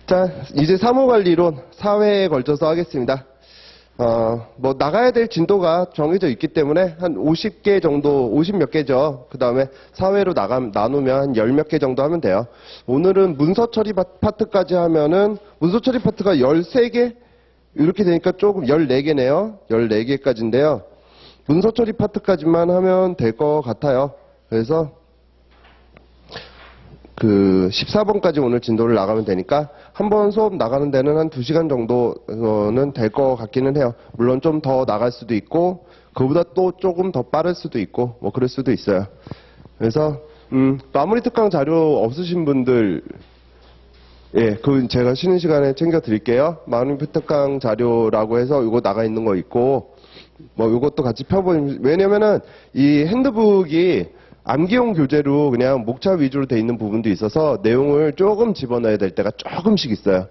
자, 이제 사무관리론 4회에 걸쳐서 하겠습니다. 뭐 나가야 될 진도가 정해져 있기 때문에 한 50개 정도, 50 몇 개죠. 그 다음에 4회로 나누면 한 10 몇 개 정도 하면 돼요. 오늘은 문서 처리 파트까지 하면은 문서 처리 파트가 13개? 이렇게 되니까 조금 14개네요. 14개까지인데요. 문서 처리 파트까지만 하면 될 것 같아요. 그래서 그 14번까지 오늘 진도를 나가면 되니까 한 번 수업 나가는 데는 한 2시간 정도는 될 것 같기는 해요. 물론 좀 더 나갈 수도 있고 그보다 또 조금 더 빠를 수도 있고 뭐 그럴 수도 있어요. 그래서 마무리 특강 자료 없으신 분들 그 제가 쉬는 시간에 챙겨 드릴게요. 마무리 특강 자료라고 해서 이거 나가 있는 거 있고 뭐 이것도 같이 펴보면 왜냐면은 이 핸드북이 암기용 교재로 그냥 목차 위주로 돼 있는 부분도 있어서 내용을 조금 집어넣어야 될 때가 조금씩 있어요.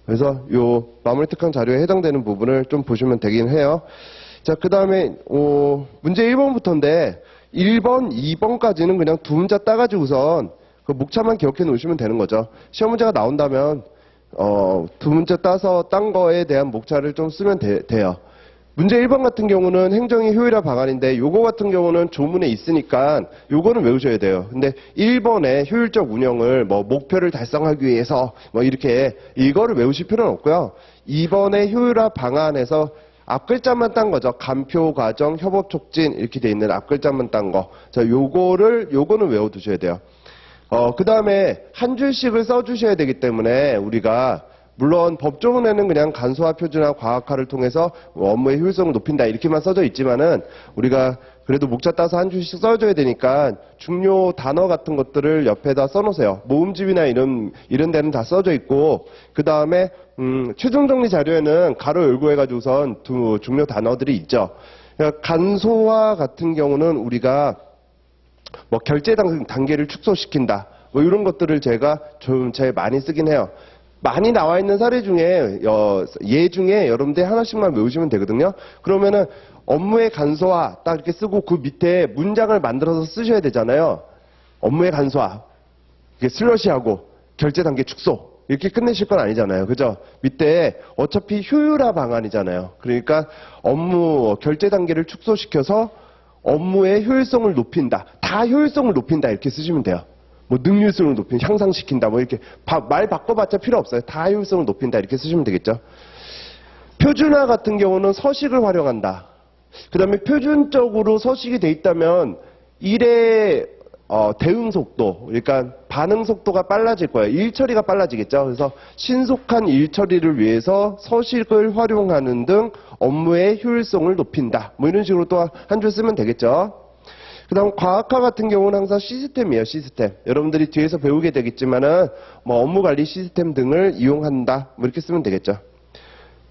그래서 요 마무리 특강 자료에 해당되는 부분을 좀 보시면 되긴 해요. 자, 그 다음에 문제 1번부터인데 1번, 2번까지는 그냥 두 문자 따가지고선 그 목차만 기억해 놓으시면 되는 거죠. 시험 문제가 나온다면 두 문자 따서 딴 거에 대한 목차를 좀 쓰면 돼요. 문제 1번 같은 경우는 행정의 효율화 방안인데 요거 같은 경우는 조문에 있으니까 요거는 외우셔야 돼요. 근데 1번에 효율적 운영을 뭐 목표를 달성하기 위해서 뭐 이렇게 이거를 외우실 필요는 없고요. 2번의 효율화 방안에서 앞글자만 딴 거죠. 간표, 과정, 협업 촉진 이렇게 돼 있는 앞글자만 딴 거. 자, 요거는 외워두셔야 돼요. 그 다음에 한 줄씩을 써주셔야 되기 때문에 우리가 물론 법조문에는 그냥 간소화 표준화 과학화를 통해서 업무의 효율성을 높인다 이렇게만 써져 있지만은 우리가 그래도 목차 따서 한 줄씩 써줘야 되니까 중요 단어 같은 것들을 옆에다 써놓으세요. 모음집이나 이런 데는 다 써져 있고 그 다음에 최종 정리 자료에는 가로 열고 해가지고선 두 중요 단어들이 있죠. 그러니까 간소화 같은 경우는 우리가 뭐 결제 단계를 축소시킨다 뭐 이런 것들을 제가 좀 제일 많이 쓰긴 해요. 많이 나와 있는 사례 중에 예 중에 여러분들 하나씩만 외우시면 되거든요. 그러면은 업무의 간소화 딱 이렇게 쓰고 그 밑에 문장을 만들어서 쓰셔야 되잖아요. 업무의 간소화 이게 슬러시하고 결제 단계 축소 이렇게 끝내실 건 아니잖아요. 그죠? 밑에 어차피 효율화 방안이잖아요. 그러니까 업무 결제 단계를 축소시켜서 업무의 효율성을 높인다. 다 효율성을 높인다 이렇게 쓰시면 돼요. 뭐 능률성을 높인다, 향상시킨다, 뭐 이렇게 말 바꿔봤자 필요 없어요. 다 효율성을 높인다 이렇게 쓰시면 되겠죠. 표준화 같은 경우는 서식을 활용한다. 그 다음에 표준적으로 서식이 돼 있다면 일의 대응 속도, 그러니까 반응 속도가 빨라질 거예요. 일 처리가 빨라지겠죠. 그래서 신속한 일 처리를 위해서 서식을 활용하는 등 업무의 효율성을 높인다. 뭐 이런 식으로 또 한 줄 쓰면 되겠죠. 그 다음 과학화 같은 경우는 항상 시스템이에요. 시스템. 여러분들이 뒤에서 배우게 되겠지만은 뭐 업무관리 시스템 등을 이용한다. 뭐 이렇게 쓰면 되겠죠.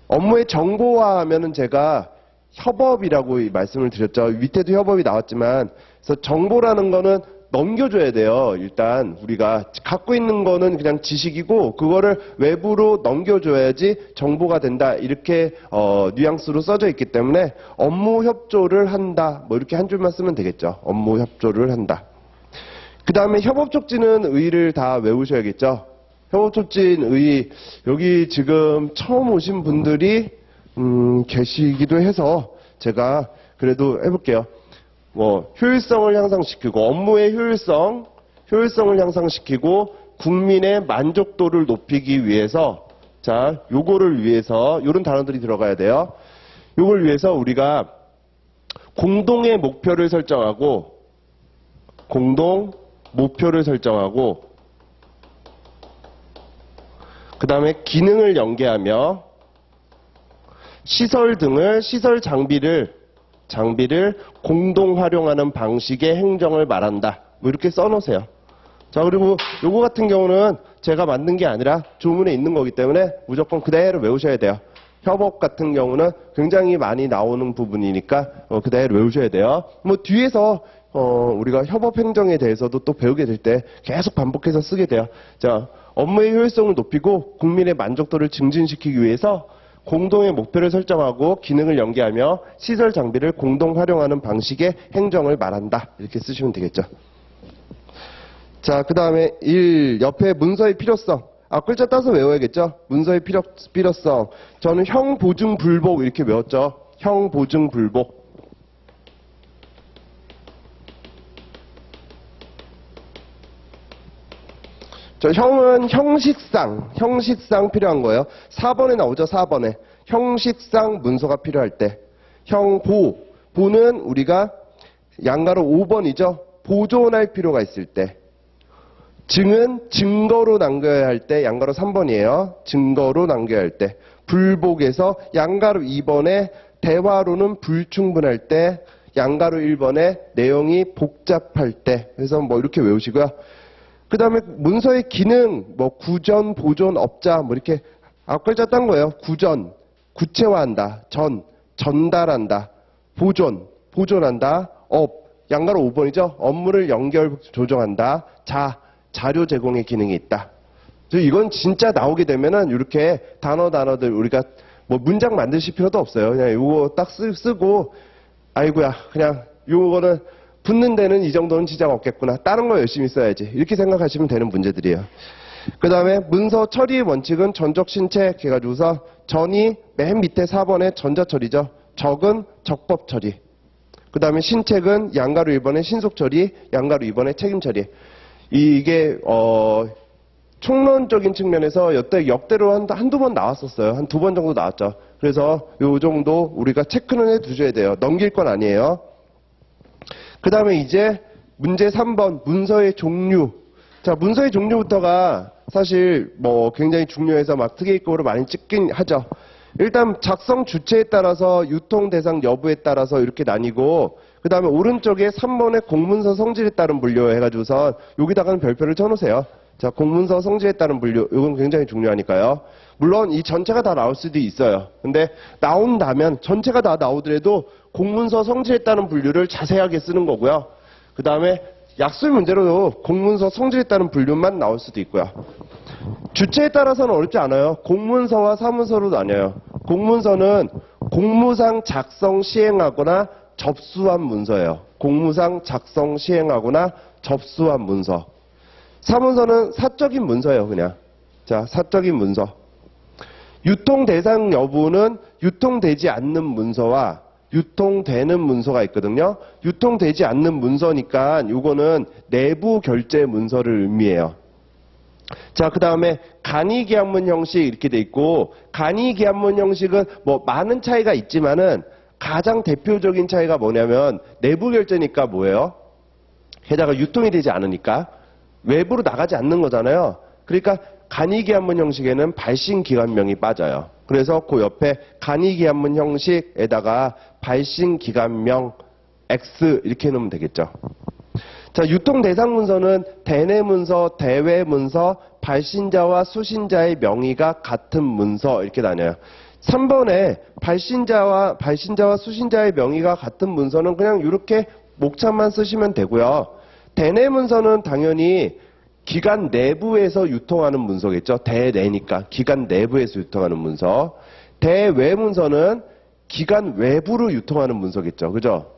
업무의 정보화하면은 제가 협업이라고 말씀을 드렸죠. 밑에도 협업이 나왔지만 그래서 정보라는 거는 넘겨줘야 돼요. 일단 우리가 갖고 있는 거는 그냥 지식이고 그거를 외부로 넘겨줘야지 정보가 된다. 이렇게 뉘앙스로 써져 있기 때문에 업무 협조를 한다. 뭐 이렇게 한 줄만 쓰면 되겠죠. 업무 협조를 한다. 그 다음에 협업 촉진은 의의를 다 외우셔야겠죠. 협업 촉진 의의 여기 지금 처음 오신 분들이 계시기도 해서 제가 그래도 해볼게요. 뭐 효율성을 향상시키고 업무의 효율성을 향상시키고 국민의 만족도를 높이기 위해서 자, 요거를 위해서 요런 단어들이 들어가야 돼요. 요걸 위해서 우리가 공동 목표를 설정하고 그 다음에 기능을 연계하며 시설 장비를 공동 활용하는 방식의 행정을 말한다. 뭐 이렇게 써놓으세요. 자, 그리고 요거 같은 경우는 제가 만든 게 아니라 조문에 있는 거기 때문에 무조건 그대로 외우셔야 돼요. 협업 같은 경우는 굉장히 많이 나오는 부분이니까 그대로 외우셔야 돼요. 뭐 뒤에서 우리가 협업 행정에 대해서도 또 배우게 될 때 계속 반복해서 쓰게 돼요. 자, 업무의 효율성을 높이고 국민의 만족도를 증진시키기 위해서 공동의 목표를 설정하고 기능을 연계하며 시설 장비를 공동 활용하는 방식의 행정을 말한다. 이렇게 쓰시면 되겠죠. 자, 그 다음에 옆에 문서의 필요성. 앞글자 따서 외워야겠죠? 문서의 필요성. 저는 형, 보증, 불복 이렇게 외웠죠? 형, 보증, 불복. 저 형은 형식상 필요한 거예요. 4번에 나오죠, 4번에. 형식상 문서가 필요할 때. 형, 보는 우리가 양가로 5번이죠. 보존할 필요가 있을 때. 증은 증거로 남겨야 할 때, 양가로 3번이에요. 증거로 남겨야 할 때. 불복에서 양가로 2번에 대화로는 불충분할 때, 양가로 1번에 내용이 복잡할 때. 그래서 뭐 이렇게 외우시고요. 그 다음에 문서의 기능, 뭐 구전, 보존, 업자, 뭐 이렇게 앞글자 딴 거예요. 구전, 구체화한다. 전달한다. 보존한다. 양가로 5번이죠. 업무를 연결, 조정한다. 자료 제공의 기능이 있다. 이건 진짜 나오게 되면은 이렇게 단어들 우리가 뭐 문장 만드실 필요도 없어요. 그냥 이거 딱 쓰고, 아이고야, 그냥 요거는 붙는 데는 이 정도는 지장 없겠구나. 다른 거 열심히 써야지. 이렇게 생각하시면 되는 문제들이에요. 그 다음에 문서 처리의 원칙은 전적 신책 해가지고서 전이 맨 밑에 4번에 전자처리죠. 적은 적법 처리. 그 다음에 신책은 양가로 1번에 신속 처리, 양가로 2번에 책임 처리. 이게 총론적인 측면에서 역대로 한두 번 나왔었어요. 한 2번 정도 나왔죠. 그래서 요 정도 우리가 체크는 해 두셔야 돼요. 넘길 건 아니에요. 그 다음에 이제 문제 3번 문서의 종류. 자, 문서의 종류부터가 사실 뭐 굉장히 중요해서 막 특이급으로 많이 찍긴 하죠. 일단 작성 주체에 따라서 유통 대상 여부에 따라서 이렇게 나뉘고, 그 다음에 오른쪽에 3번의 공문서 성질에 따른 분류 해가지고서 여기다가는 별표를 쳐놓으세요. 자, 공문서 성질에 따른 분류, 이건 굉장히 중요하니까요. 물론 이 전체가 다 나올 수도 있어요. 근데 나온다면 전체가 다 나오더라도 공문서 성질에 따른 분류를 자세하게 쓰는 거고요. 그 다음에 약술 문제로도 공문서 성질에 따른 분류만 나올 수도 있고요. 주체에 따라서는 어렵지 않아요. 공문서와 사문서로 나뉘어요. 공문서는 공무상 작성 시행하거나 접수한 문서예요. 공무상 작성 시행하거나 접수한 문서. 사문서는 사적인 문서예요, 그냥. 자, 사적인 문서. 유통 대상 여부는 유통되지 않는 문서와 유통되는 문서가 있거든요. 유통되지 않는 문서니까 이거는 내부 결제 문서를 의미해요. 자, 그 다음에 간이계약문 형식 이렇게 돼 있고, 간이계약문 형식은 뭐 많은 차이가 있지만은 가장 대표적인 차이가 뭐냐면 내부 결제니까 뭐예요? 게다가 유통이 되지 않으니까 외부로 나가지 않는 거잖아요. 그러니까 간이계약문 형식에는 발신기관명이 빠져요. 그래서 그 옆에 간이계약문 형식에다가 발신기관명 X 이렇게 해놓으면 되겠죠. 자, 유통 대상 문서는 대내 문서, 대외 문서, 발신자와 수신자의 명의가 같은 문서 이렇게 나뉘어요. 3번에 발신자와 수신자의 명의가 같은 문서는 그냥 이렇게 목차만 쓰시면 되고요. 대내 문서는 당연히 기관 내부에서 유통하는 문서겠죠. 대내니까 기관 내부에서 유통하는 문서. 대외 문서는 기관 외부로 유통하는 문서겠죠. 그죠?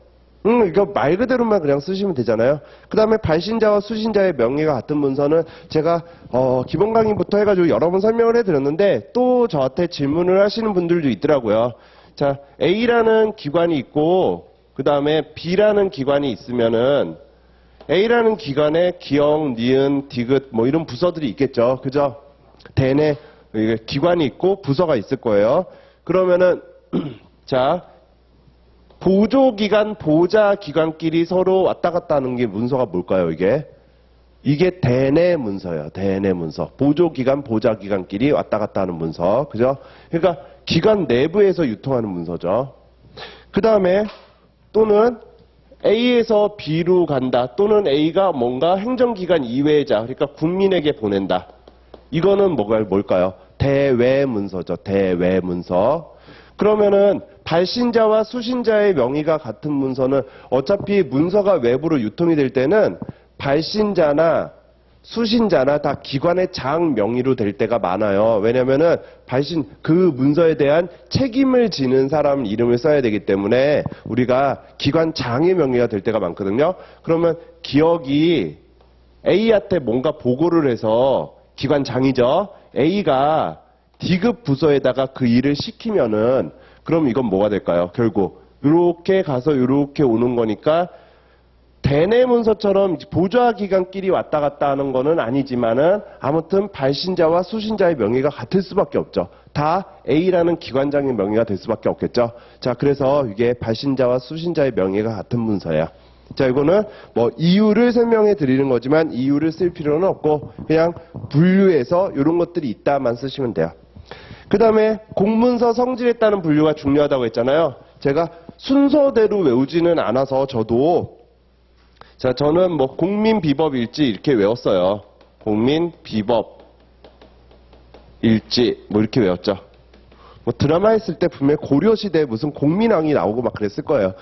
이거 말 그대로만 그냥 쓰시면 되잖아요. 그 다음에 발신자와 수신자의 명의가 같은 문서는 제가 기본 강의부터 해가지고 여러 번 설명을 해드렸는데 또 저한테 질문을 하시는 분들도 있더라고요. 자, A라는 기관이 있고 그 다음에 B라는 기관이 있으면은 A라는 기관에 기역, 니은, 디귿 뭐 이런 부서들이 있겠죠. 그죠? 대내 기관이 있고 부서가 있을 거예요. 그러면은 자, 보조기관, 보좌기관끼리 서로 왔다 갔다 하는 게 문서가 뭘까요, 이게? 이게 대내 문서예요, 대내 문서. 보조기관, 보좌기관끼리 왔다 갔다 하는 문서. 그죠? 그러니까 기관 내부에서 유통하는 문서죠. 그 다음에 또는 A에서 B로 간다. 또는 A가 뭔가 행정기관 이외자, 그러니까 국민에게 보낸다. 이거는 뭘까요? 대외 문서죠, 대외 문서. 그러면은 발신자와 수신자의 명의가 같은 문서는 어차피 문서가 외부로 유통이 될 때는 발신자나 수신자나 다 기관의 장 명의로 될 때가 많아요. 왜냐면은 그 문서에 대한 책임을 지는 사람 이름을 써야 되기 때문에 우리가 기관 장의 명의가 될 때가 많거든요. 그러면 기억이 A한테 뭔가 보고를 해서 기관 장이죠. A가 D급 부서에다가 그 일을 시키면은 그럼 이건 뭐가 될까요? 결국 이렇게 가서 이렇게 오는 거니까 대내 문서처럼 보좌 기관끼리 왔다 갔다 하는 거는 아니지만은 아무튼 발신자와 수신자의 명의가 같을 수밖에 없죠. 다 A라는 기관장의 명의가 될 수밖에 없겠죠. 자, 그래서 이게 발신자와 수신자의 명의가 같은 문서예요. 자, 이거는 뭐 이유를 설명해 드리는 거지만 이유를 쓸 필요는 없고 그냥 분류해서 이런 것들이 있다만 쓰시면 돼요. 그 다음에 공문서 성질에 따른 분류가 중요하다고 했잖아요. 제가 순서대로 외우지는 않아서 자, 저는 뭐 공민비법일지 이렇게 외웠어요. 공민비법일지 뭐 이렇게 외웠죠. 뭐 드라마 했을 때 분명히 고려시대에 무슨 공민왕이 나오고 막 그랬을 거예요.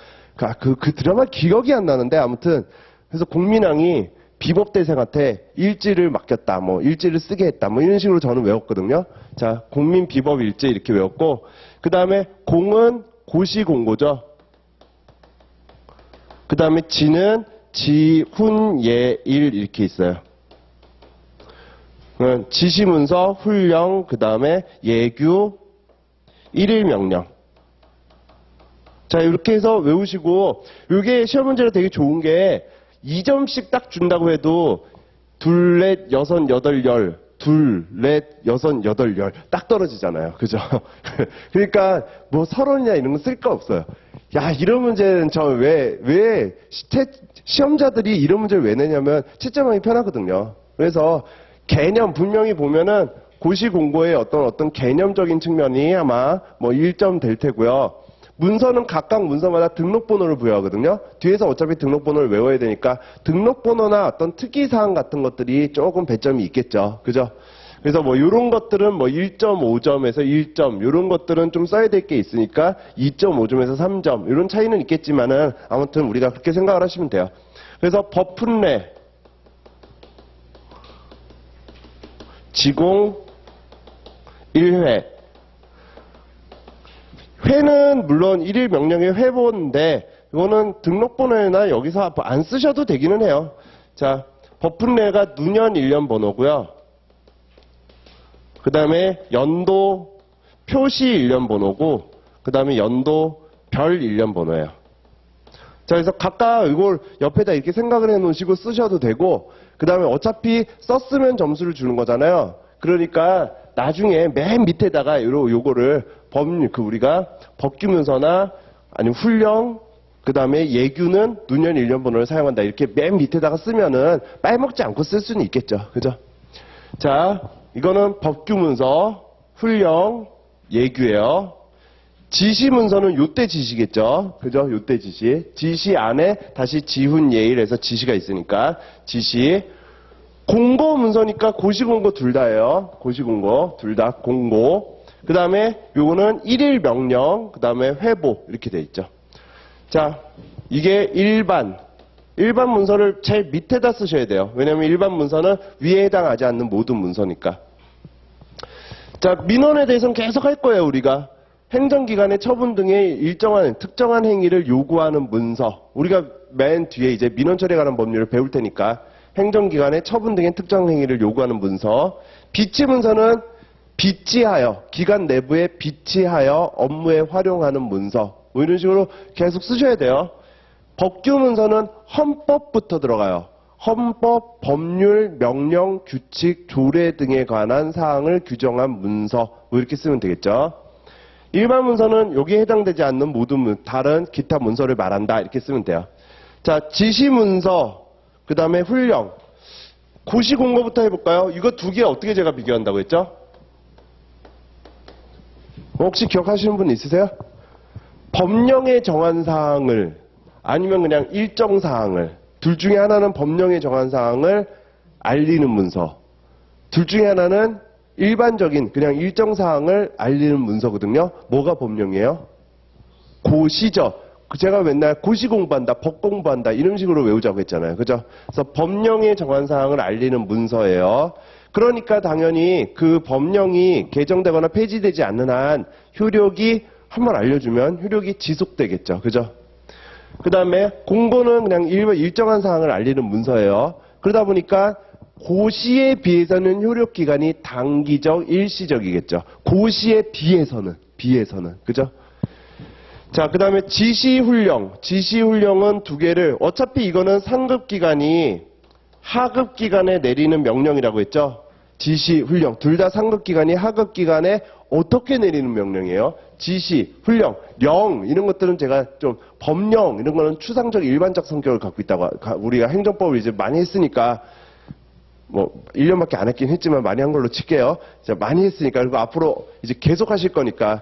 그 드라마 기억이 안 나는데 아무튼 그래서 공민왕이 비법대생한테 일지를 맡겼다, 뭐 일지를 쓰게 했다, 뭐 이런 식으로 저는 외웠거든요. 자, 공민비법일지 이렇게 외웠고 그 다음에 공은 고시공고죠. 그 다음에 지는 지훈예일 이렇게 있어요. 지시문서, 훈령, 그 다음에 예규, 일일명령. 자, 이렇게 해서 외우시고 이게 시험 문제로 되게 좋은 게 2점씩 딱 준다고 해도 둘, 넷, 여섯, 여덟, 열, 둘, 넷, 여섯, 여덟, 열 딱 떨어지잖아요. 그죠? 그러니까 뭐 서론이나 이런 거 쓸 거 없어요. 야, 이런 문제는 왜 시험자들이 이런 문제를 왜 내냐면 채점하기 편하거든요. 그래서 개념 분명히 보면은 고시공고의 어떤 개념적인 측면이 아마 뭐 1점 될 테고요. 문서는 각각 문서마다 등록번호를 부여하거든요. 뒤에서 어차피 등록번호를 외워야 되니까 등록번호나 어떤 특이사항 같은 것들이 조금 배점이 있겠죠. 그죠? 그래서 뭐 이런 것들은 뭐 1.5점에서 1점 이런 것들은 좀 써야 될 게 있으니까 2.5점에서 3점 이런 차이는 있겠지만은 아무튼 우리가 그렇게 생각을 하시면 돼요. 그래서 법훈례 지공 1회 회는 물론 1일 명령의 회본인데 이거는 등록번호나 여기서 안 쓰셔도 되기는 해요. 자, 법훈례가 누년 1년 번호고요. 그 다음에 연도 표시 1년 번호고 그 다음에 연도 별 1년 번호예요. 자, 그래서 각각 이걸 옆에다 이렇게 생각을 해 놓으시고 쓰셔도 되고 그 다음에 어차피 썼으면 점수를 주는 거잖아요. 그러니까 나중에 맨 밑에다가 요거를 우리가 법규문서나 아니면 훈령 그 다음에 예규는 누년 1년 번호를 사용한다. 이렇게 맨 밑에다가 쓰면은 빼먹지 않고 쓸 수는 있겠죠. 그죠? 자, 이거는 법규문서, 훈령, 예규예요. 지시문서는 요때 지시겠죠. 그죠? 요때 지시. 지시 안에 다시 지훈 예일에서 지시가 있으니까 지시. 공고 문서니까 고시공고 둘 다예요. 고시공고 둘 다 공고. 그 다음에 요거는 1일 명령, 그 다음에 회보 이렇게 돼 있죠. 자, 이게 일반 문서를 제일 밑에다 쓰셔야 돼요. 왜냐하면 일반 문서는 위에 해당하지 않는 모든 문서니까. 자, 민원에 대해서는 계속 할 거예요, 우리가. 행정기관의 처분 등의 일정한 특정한 행위를 요구하는 문서. 우리가 맨 뒤에 이제 민원 처리에 관한 법률을 배울 테니까 행정기관의 처분 등의 특정 행위를 요구하는 문서. 비치 문서는 비치하여, 기관 내부에 비치하여 업무에 활용하는 문서. 뭐 이런 식으로 계속 쓰셔야 돼요. 법규 문서는 헌법부터 들어가요. 헌법, 법률, 명령, 규칙, 조례 등에 관한 사항을 규정한 문서. 뭐 이렇게 쓰면 되겠죠. 일반 문서는 여기에 해당되지 않는 모든 다른 기타 문서를 말한다. 이렇게 쓰면 돼요. 자, 지시 문서, 그 다음에 훈령. 고시공고부터 해볼까요? 이거 두 개 어떻게 제가 비교한다고 했죠? 혹시 기억하시는 분 있으세요? 법령에 정한 사항을 아니면 그냥 일정 사항을 둘 중에 하나는 법령에 정한 사항을 알리는 문서 둘 중에 하나는 일반적인 그냥 일정 사항을 알리는 문서거든요. 뭐가 법령이에요? 고시죠. 제가 맨날 고시 공부한다, 법 공부한다 이런 식으로 외우자고 했잖아요. 그죠? 그래서 법령에 정한 사항을 알리는 문서예요. 그러니까 당연히 그 법령이 개정되거나 폐지되지 않는 한 효력이 한번 알려주면 효력이 지속되겠죠. 그죠? 그 다음에 공고는 그냥 일정한 사항을 알리는 문서예요. 그러다 보니까 고시에 비해서는 효력 기간이 단기적, 일시적이겠죠. 고시에 비해서는. 그죠? 자, 그 다음에 지시훈령. 지시훈령은 두 개를, 어차피 이거는 상급 기관이 하급 기관에 내리는 명령이라고 했죠. 지시훈령. 둘 다 상급 기관이 하급 기관에 어떻게 내리는 명령이에요? 지시, 훈령, 령, 이런 것들은 제가 좀 법령, 이런 거는 추상적 일반적 성격을 갖고 있다고, 우리가 행정법을 이제 많이 했으니까, 뭐, 1년밖에 안 했긴 했지만 많이 한 걸로 칠게요. 많이 했으니까, 그리고 앞으로 이제 계속 하실 거니까,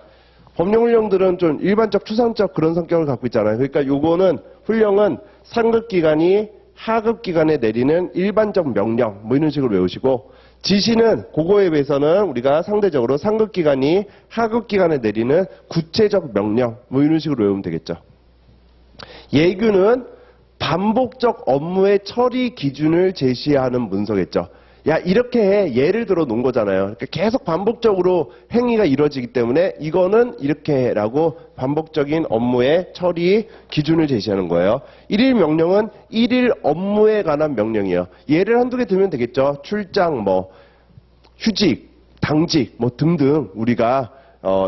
법령 훈령들은 좀 일반적 추상적 그런 성격을 갖고 있잖아요. 그러니까 요거는, 훈령은 상급 기관이 하급 기관에 내리는 일반적 명령, 뭐 이런 식으로 외우시고, 지시는 그거에 비해서는 우리가 상대적으로 상급 기관이 하급 기관에 내리는 구체적 명령, 뭐 이런 식으로 외우면 되겠죠. 예규는 반복적 업무의 처리 기준을 제시하는 문서겠죠. 야, 이렇게 해. 예를 들어 놓은 거잖아요. 그러니까 계속 반복적으로 행위가 이루어지기 때문에 이거는 이렇게 해라고 반복적인 업무의 처리 기준을 제시하는 거예요. 일일 명령은 일일 업무에 관한 명령이에요. 예를 한두 개 들면 되겠죠. 출장, 뭐 휴직, 당직, 뭐 등등 우리가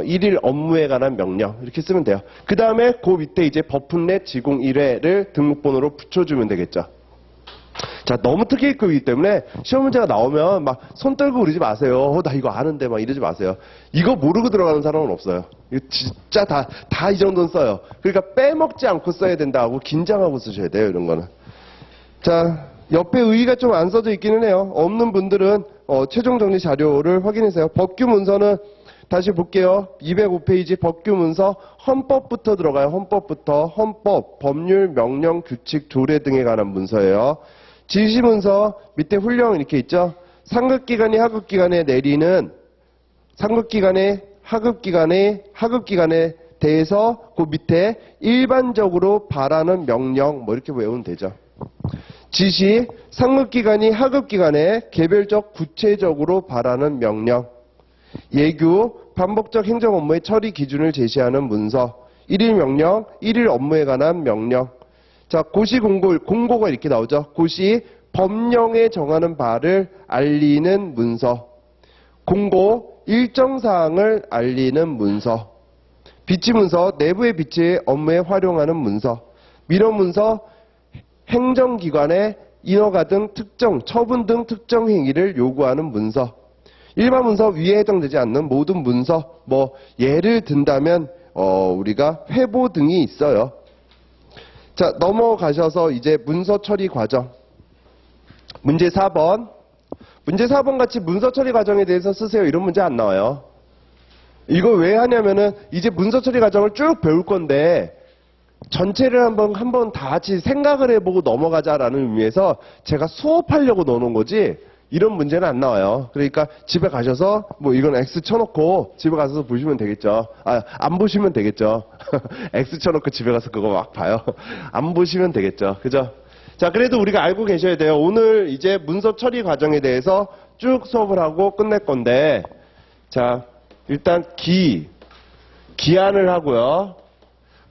일일 업무에 관한 명령 이렇게 쓰면 돼요. 그 다음에 그 밑에 이제 버풋넷 지공 1회를 등록번호로 붙여주면 되겠죠. 자, 너무 특기급이기 때문에 시험 문제가 나오면 막 손 떨고 그러지 마세요. 나 이거 아는데 막 이러지 마세요. 이거 모르고 들어가는 사람은 없어요. 이거 진짜 다 이 정도는 써요. 그러니까 빼먹지 않고 써야 된다고 긴장하고 쓰셔야 돼요, 이런 거는. 자, 옆에 의의가 좀 안 써져 있기는 해요. 없는 분들은 최종 정리 자료를 확인해주세요. 법규 문서는 다시 볼게요. 205페이지 법규 문서 헌법부터 들어가요. 헌법부터. 헌법, 법률, 명령, 규칙, 조례 등에 관한 문서예요. 지시문서 밑에 훈령 이렇게 있죠. 상급기관이 하급기관에 내리는 상급기관의 하급기관에 대해서 그 밑에 일반적으로 바라는 명령 뭐 이렇게 외우면 되죠. 지시, 상급기관이 하급기관에 개별적 구체적으로 바라는 명령. 예규, 반복적 행정 업무의 처리 기준을 제시하는 문서. 일일 명령, 일일 업무에 관한 명령. 자, 고시 공고가 이렇게 나오죠. 고시, 법령에 정하는 바를 알리는 문서. 공고, 일정 사항을 알리는 문서. 비치 문서, 내부의 비치 업무에 활용하는 문서. 민원 문서, 행정기관의 인허가 등 특정, 처분 등 특정 행위를 요구하는 문서. 일반 문서 위에 해당되지 않는 모든 문서, 뭐 예를 든다면 우리가 회보 등이 있어요. 자, 넘어가셔서 이제 문서 처리 과정. 문제 4번. 문제 4번 같이 문서 처리 과정에 대해서 쓰세요. 이런 문제 안 나와요. 이거 왜 하냐면은 이제 문서 처리 과정을 쭉 배울 건데 전체를 한번 다 같이 생각을 해보고 넘어가자라는 의미에서 제가 수업하려고 넣어놓은 거지 이런 문제는 안 나와요. 그러니까 집에 가셔서 뭐 이건 X 쳐놓고 집에 가서 보시면 되겠죠. 안 보시면 되겠죠. X 쳐놓고 집에 가서 그거 막 봐요. 안 보시면 되겠죠. 그죠? 자, 그래도 우리가 알고 계셔야 돼요. 오늘 이제 문서 처리 과정에 대해서 쭉 수업을 하고 끝낼 건데, 자, 일단 기한을 하고요.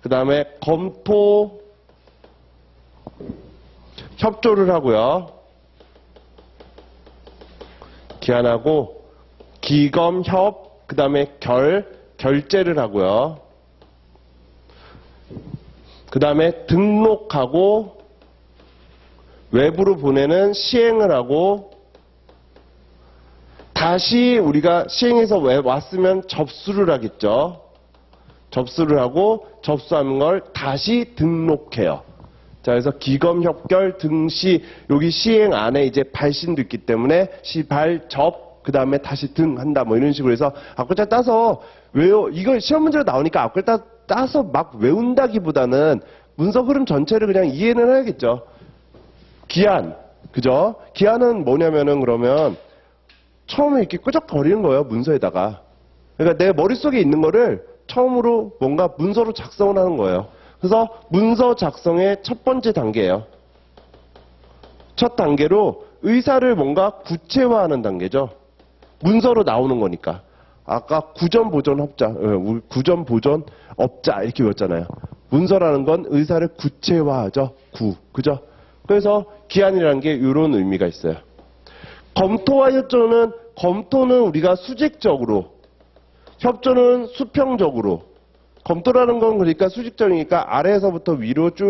그 다음에 검토, 협조를 하고요. 기한하고, 기검협, 그 다음에 결제를 하고요. 그 다음에 등록하고, 외부로 보내는 시행을 하고, 다시 우리가 시행해서 왔으면 접수를 하겠죠. 접수를 하고 접수하는 걸 다시 등록해요. 자, 그래서 기검협결 등시 여기 시행 안에 이제 발신도 있기 때문에 시발접 그 다음에 다시 등한다 뭐 이런 식으로 해서 앞글자 따서 이거 시험 문제로 나오니까 앞글자 따서 막 외운다기보다는 문서 흐름 전체를 그냥 이해는 해야겠죠. 기한, 그죠? 기한은 뭐냐면은 그러면 처음에 이렇게 끄적거리는 거예요, 문서에다가. 그러니까 내 머릿속에 있는 거를 처음으로 뭔가 문서로 작성을 하는 거예요. 그래서 문서 작성의 첫 번째 단계예요. 첫 단계로 의사를 뭔가 구체화하는 단계죠. 문서로 나오는 거니까. 아까 구전 보존 업자 이렇게 외웠잖아요. 문서라는 건 의사를 구체화하죠. 그죠? 그래서 기한이라는 게 이런 의미가 있어요. 검토와 협조는, 검토는 우리가 수직적으로, 협조는 수평적으로. 검토라는 건 그러니까 수직적이니까 아래에서부터 위로 쭉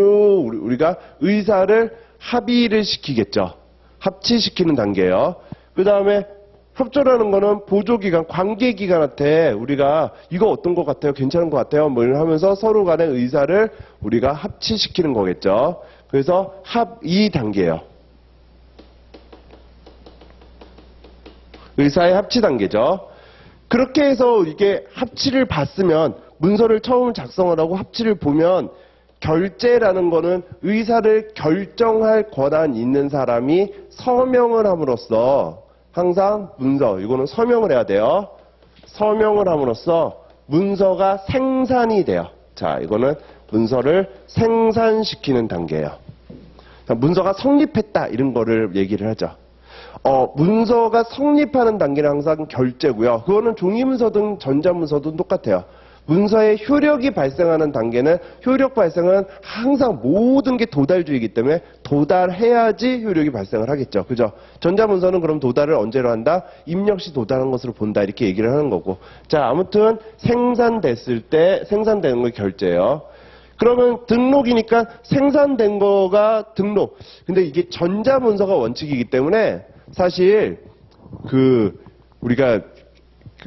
우리가 의사를 합의를 시키겠죠. 합치시키는 단계예요. 그 다음에 협조라는 거는 보조기관, 관계기관한테 우리가 이거 어떤 것 같아요? 괜찮은 것 같아요? 뭐 하면서 서로 간의 의사를 우리가 합치시키는 거겠죠. 그래서 합의 단계예요. 의사의 합치 단계죠. 그렇게 해서 이게 합치를 봤으면 문서를 처음 작성을 하고 합치를 보면 결재라는 거는 의사를 결정할 권한 있는 사람이 서명을 함으로써 항상 문서, 이거는 서명을 해야 돼요. 서명을 함으로써 문서가 생산이 돼요. 자, 이거는 문서를 생산시키는 단계예요. 문서가 성립했다 이런 거를 얘기를 하죠. 문서가 성립하는 단계는 항상 결재고요. 그거는 종이문서든 전자문서든 똑같아요. 문서의 효력이 발생하는 단계는 효력 발생은 항상 모든 게 도달주의이기 때문에 도달해야지 효력이 발생을 하겠죠. 그죠? 전자문서는 그럼 도달을 언제로 한다? 입력 시 도달한 것으로 본다. 이렇게 얘기를 하는 거고. 자, 아무튼 생산됐을 때 생산되는 걸 결제예요. 그러면 등록이니까 생산된 거가 등록. 근데 이게 전자문서가 원칙이기 때문에 사실 우리가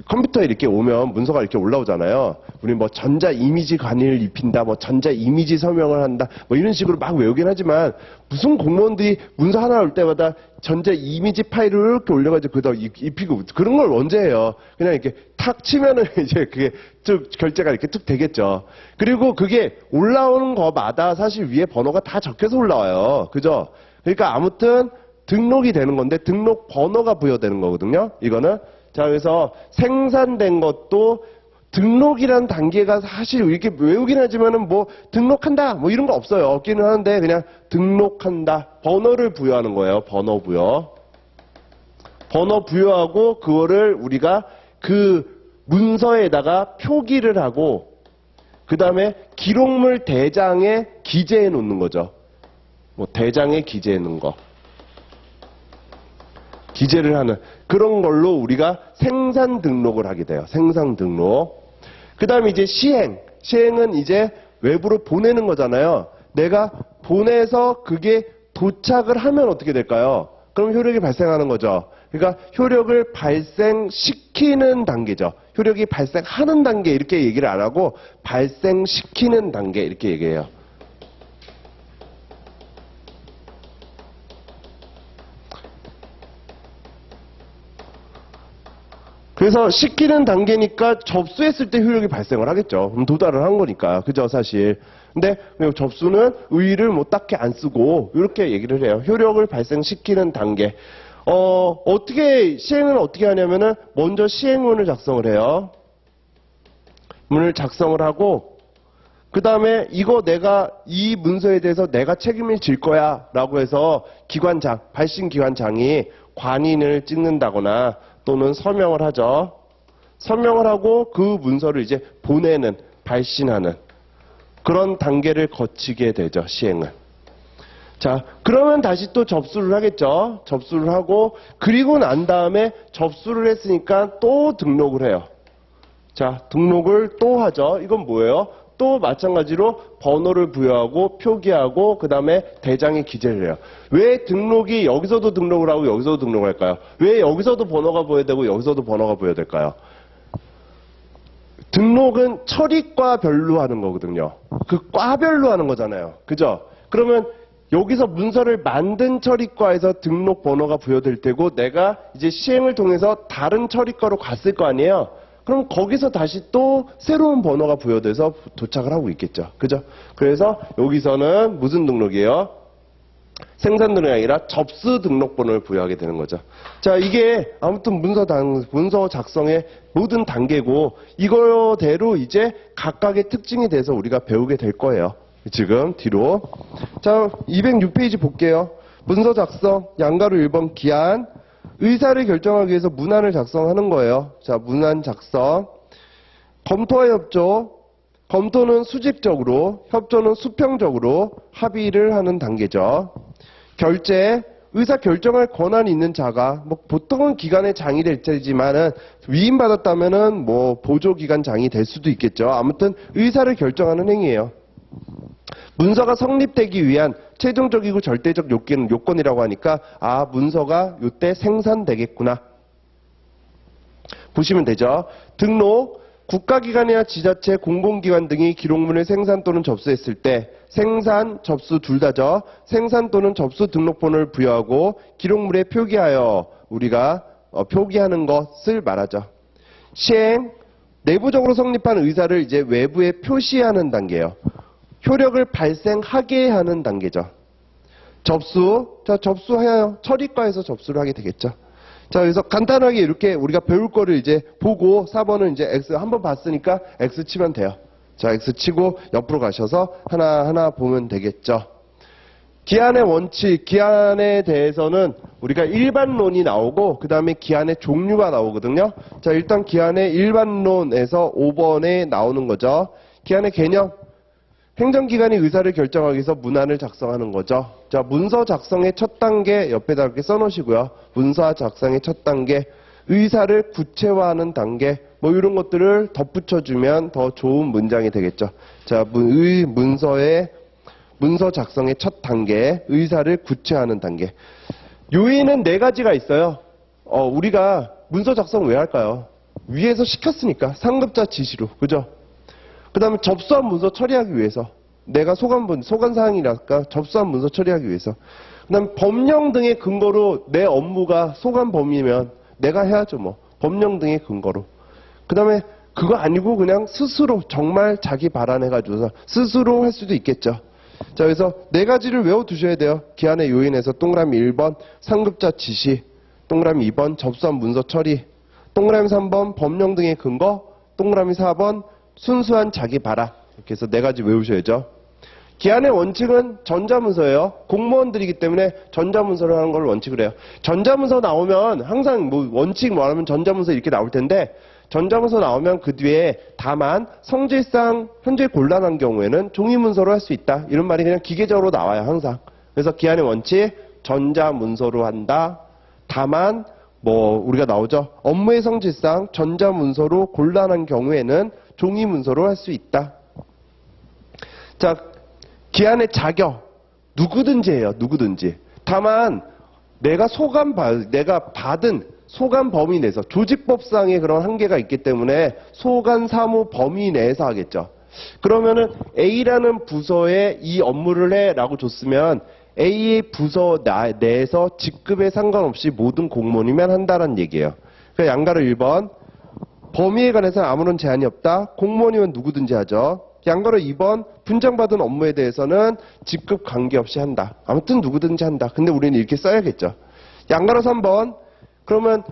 컴퓨터에 이렇게 오면 문서가 이렇게 올라오잖아요. 우리 뭐 전자 이미지 관리를 입힌다, 뭐 전자 이미지 서명을 한다, 뭐 이런 식으로 막 외우긴 하지만 무슨 공무원들이 문서 하나 올 때마다 전자 이미지 파일을 이렇게 올려가지고 그다 입히고 그런 걸 언제 해요? 그냥 이렇게 탁 치면은 이제 그게 쭉 결제가 이렇게 쭉 되겠죠. 그리고 그게 올라오는 거마다 사실 위에 번호가 다 적혀서 올라와요. 그죠? 그러니까 아무튼 등록이 되는 건데 등록 번호가 부여되는 거거든요. 이거는. 자, 그래서 생산된 것도 등록이란 단계가 사실 이렇게 외우긴 하지만은 뭐 등록한다 뭐 이런 거 없어요. 없기는 하는데 그냥 등록한다. 번호를 부여하는 거예요. 번호 부여. 번호 부여하고 그거를 우리가 그 문서에다가 표기를 하고 그 다음에 기록물 대장에 기재해 놓는 거죠. 뭐 대장에 기재해 놓는 거. 기재를 하는 그런 걸로 우리가 생산 등록을 하게 돼요. 생산 등록. 그 다음에 이제 시행. 시행은 이제 외부로 보내는 거잖아요. 내가 보내서 그게 도착을 하면 어떻게 될까요? 그럼 효력이 발생하는 거죠. 그러니까 효력을 발생시키는 단계죠. 효력이 발생하는 단계 이렇게 얘기를 안 하고 발생시키는 단계 이렇게 얘기해요. 그래서 시키는 단계니까 접수했을 때 효력이 발생을 하겠죠. 그럼 도달을 한 거니까. 그죠, 사실. 근데 접수는 의의를 뭐 딱히 안 쓰고 이렇게 얘기를 해요. 효력을 발생시키는 단계. 어떻게 시행은 어떻게 하냐면은 먼저 시행문을 작성을 해요. 문을 작성을 하고 그 다음에 이거 내가 이 문서에 대해서 내가 책임을 질 거야 라고 해서 기관장, 발신기관장이 관인을 찍는다거나 또는 서명을 하죠. 서명을 하고 그 문서를 이제 보내는, 발신하는 그런 단계를 거치게 되죠. 시행은. 자, 그러면 다시 또 접수를 하겠죠. 접수를 하고 그리고 난 다음에 접수를 했으니까 또 등록을 해요. 자, 등록을 또 하죠. 이건 뭐예요? 또 마찬가지로 번호를 부여하고 표기하고 그 다음에 대장에 기재를 해요. 왜 등록이 여기서도 등록을 하고 여기서도 등록을 할까요? 왜 여기서도 번호가 부여되고 여기서도 번호가 부여될까요? 등록은 처리과별로 하는 거거든요. 그 과별로 하는 거잖아요. 그죠? 그러면 여기서 문서를 만든 처리과에서 등록 번호가 부여될 테고 내가 이제 시행을 통해서 다른 처리과로 갔을 거 아니에요? 그럼 거기서 다시 또 새로운 번호가 부여돼서 도착을 하고 있겠죠. 그죠? 그래서 여기서는 무슨 등록이에요? 생산 등록이 아니라 접수 등록번호를 부여하게 되는 거죠. 자, 이게 아무튼 문서 작성의 모든 단계고 이거대로 이제 각각의 특징이 돼서 우리가 배우게 될 거예요. 지금 뒤로. 자, 206페이지 볼게요. 문서 작성, 양가로 1번 기한. 의사를 결정하기 위해서 문안을 작성하는 거예요. 자, 문안 작성. 검토와 협조. 검토는 수직적으로, 협조는 수평적으로 합의를 하는 단계죠. 결제. 의사 결정할 권한이 있는 자가 뭐 보통은 기관의 장이 될 테지만은 위임받았다면은 뭐 보조기관 장이 될 수도 있겠죠. 아무튼 의사를 결정하는 행위예요. 문서가 성립되기 위한 최종적이고 절대적 요건이라고 하니까 아 문서가 요때 생산되겠구나 보시면 되죠. 등록 국가기관이나 지자체, 공공기관 등이 기록물을 생산 또는 접수했을 때 생산, 접수 둘 다죠. 생산 또는 접수 등록번호를 부여하고 기록물에 표기하여 우리가 표기하는 것을 말하죠. 시행, 내부적으로 성립한 의사를 이제 외부에 표시하는 단계예요. 효력을 발생하게 하는 단계죠. 접수, 자 접수해요. 처리과에서 접수를 하게 되겠죠. 자, 그래서 간단하게 이렇게 우리가 배울 거를 이제 보고 4번은 이제 X 한번 봤으니까 X 치면 돼요. 자, X 치고 옆으로 가셔서 하나하나 보면 되겠죠. 기한의 원칙, 기한에 대해서는 우리가 일반론이 나오고 그 다음에 기한의 종류가 나오거든요. 자, 일단 기한의 일반론에서 5번에 나오는 거죠. 기한의 개념. 행정기관이 의사를 결정하기 위해서 문안을 작성하는 거죠. 자, 문서 작성의 첫 단계 옆에다 이렇게 써놓으시고요. 문서 작성의 첫 단계, 의사를 구체화하는 단계, 뭐 이런 것들을 덧붙여주면 더 좋은 문장이 되겠죠. 자, 문서 작성의 첫 단계, 의사를 구체화하는 단계. 요인은 4가지가 있어요. 우리가 문서 작성 왜 할까요? 위에서 시켰으니까 상급자 지시로, 그죠? 그 다음에 접수한 문서 처리하기 위해서 내가 소관사항이랄까 접수한 문서 처리하기 위해서 그 다음에 법령 등의 근거로 내 업무가 소관 범위면 내가 해야죠 뭐 법령 등의 근거로 그 다음에 그거 아니고 그냥 스스로 정말 자기 발안해가지고서 스스로 할 수도 있겠죠. 자 그래서 4가지를 외워두셔야 돼요. 기한의 요인에서 동그라미 1번 상급자 지시, 동그라미 2번 접수한 문서 처리, 동그라미 3번 법령 등의 근거, 동그라미 4번 순수한 자기 발화. 이렇게 해서 4가지 외우셔야죠. 기한의 원칙은 전자문서예요. 공무원들이기 때문에 전자문서를 하는 걸 원칙으로 해요. 전자문서 나오면 항상 뭐 원칙 말하면 전자문서 이렇게 나올 텐데 전자문서 나오면 그 뒤에 다만 성질상 현재 곤란한 경우에는 종이문서로 할 수 있다. 이런 말이 그냥 기계적으로 나와요. 항상. 그래서 기한의 원칙 전자문서로 한다. 다만 뭐 우리가 나오죠. 업무의 성질상 전자문서로 곤란한 경우에는 종이문서로 할 수 있다. 자, 기한의 자격 누구든지 해요. 누구든지. 다만 내가 받은 소관 범위 내에서 조직법상의 그런 한계가 있기 때문에 소관 사무 범위 내에서 하겠죠. 그러면은 A라는 부서에 이 업무를 해라고 줬으면 A의 부서 내에서 직급에 상관없이 모든 공무원이면 한다는 얘기예요. 그러니까 양가로 1번 범위에 관해서 아무런 제한이 없다. 공무원이면 누구든지 하죠. 양가로 2번 분장받은 업무에 대해서는 직급 관계없이 한다. 아무튼 누구든지 한다. 근데 우리는 이렇게 써야겠죠. 양가로 3번 그러면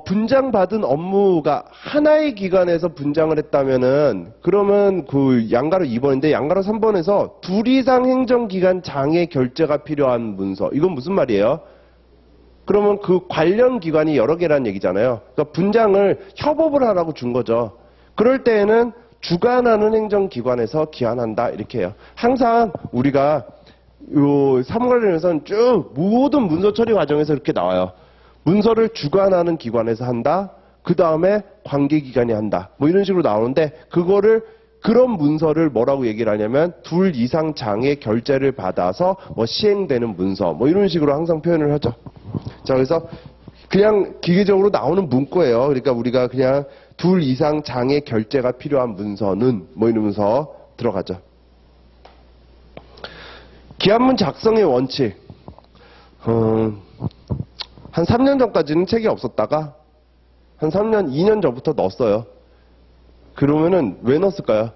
분장받은 업무가 하나의 기관에서 분장을 했다면은 그러면 그 양가로 2번인데 양가로 3번에서 2 이상 행정기관 장의 결재가 필요한 문서. 이건 무슨 말이에요? 그러면 그 관련 기관이 여러 개라는 얘기잖아요. 그러니까 분장을 협업을 하라고 준 거죠. 그럴 때에는 주관하는 행정기관에서 기한한다 이렇게 해요. 항상 우리가 요 사무관련에서는 쭉 모든 문서 처리 과정에서 이렇게 나와요. 문서를 주관하는 기관에서 한다. 그 다음에 관계기관이 한다. 뭐 이런 식으로 나오는데 그런 문서를 뭐라고 얘기를 하냐면 2 이상 장의 결재를 받아서 뭐 시행되는 문서 뭐 이런 식으로 항상 표현을 하죠. 자 그래서 그냥 기계적으로 나오는 문구예요. 그러니까 우리가 그냥 2 이상 장의 결재가 필요한 문서는 뭐 이러면서 들어가죠. 기한문 작성의 원칙. 한 3년 전까지는 책이 없었다가 한 3년, 2년 전부터 넣었어요. 그러면은 왜 넣었을까요?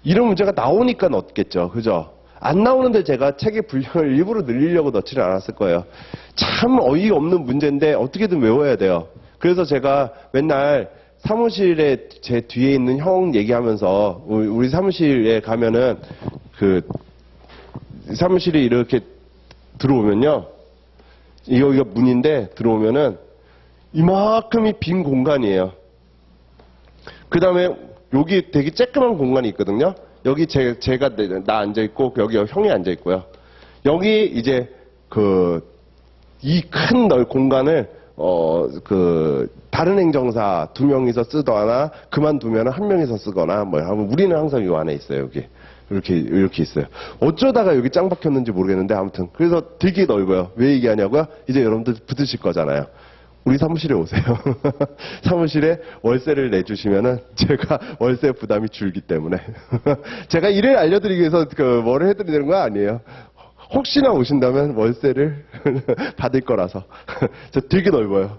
이런 문제가 나오니까 넣었겠죠. 그죠? 안 나오는데 제가 책의 분량을 일부러 늘리려고 넣지는 않았을 거예요. 참 어이없는 문제인데 어떻게든 외워야 돼요. 그래서 제가 맨날 사무실에 제 뒤에 있는 형 얘기하면서 우리 사무실에 가면은 그 사무실이 이렇게 들어오면요. 이거 문인데 들어오면은 이만큼이 빈 공간이에요. 그 다음에 여기 되게 쬐끄만 공간이 있거든요. 여기 제가 나 앉아있고 여기 형이 앉아있고요. 여기 이제 그 이 큰 공간을 다른 행정사 2명이서 쓰거나 그만두면 1명이서 쓰거나 뭐 하면 우리는 항상 요 안에 있어요. 여기 이렇게 있어요. 어쩌다가 여기 짱 박혔는지 모르겠는데 아무튼 그래서 되게 넓어요. 왜 얘기하냐고요? 이제 여러분들 붙으실 거잖아요. 우리 사무실에 오세요. 사무실에 월세를 내주시면은 제가 월세 부담이 줄기 때문에 제가 이를 알려드리기 위해서 뭐를 해드리는 거 아니에요. 혹시나 오신다면 월세를 받을 거라서. 저 되게 넓어요.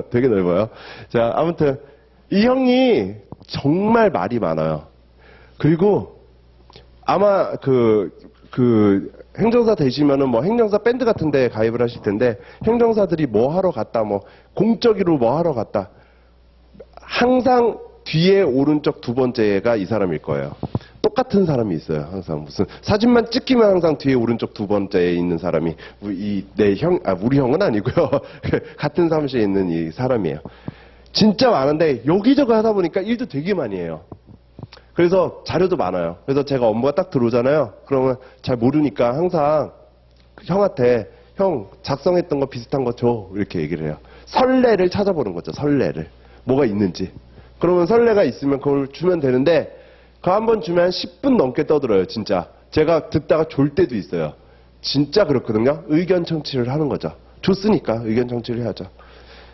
되게 넓어요. 자, 아무튼 이 형이 정말 말이 많아요. 그리고 아마 행정사 되시면은 뭐 행정사 밴드 같은 데 가입을 하실 텐데 행정사들이 뭐 하러 갔다 뭐 공적으로 뭐 하러 갔다 항상 뒤에 오른쪽 2번째가 이 사람일 거예요. 똑같은 사람이 있어요. 항상 무슨 사진만 찍히면 항상 뒤에 오른쪽 2번째에 있는 사람이 우리 형은 아니고요. 같은 사무실에 있는 이 사람이에요. 진짜 많은데 여기저기 하다 보니까 일도 되게 많이 해요. 그래서 자료도 많아요. 그래서 제가 업무가 딱 들어오잖아요. 그러면 잘 모르니까 항상 형한테 형 작성했던 거 비슷한 거 줘 이렇게 얘기를 해요. 선례를 찾아보는 거죠. 선례를. 뭐가 있는지. 그러면 선례가 있으면 그걸 주면 되는데 그거 한번 주면 한 10분 넘게 떠들어요. 진짜. 제가 듣다가 졸 때도 있어요. 진짜 그렇거든요. 의견 청취를 하는 거죠. 줬으니까 의견 청취를 해야죠.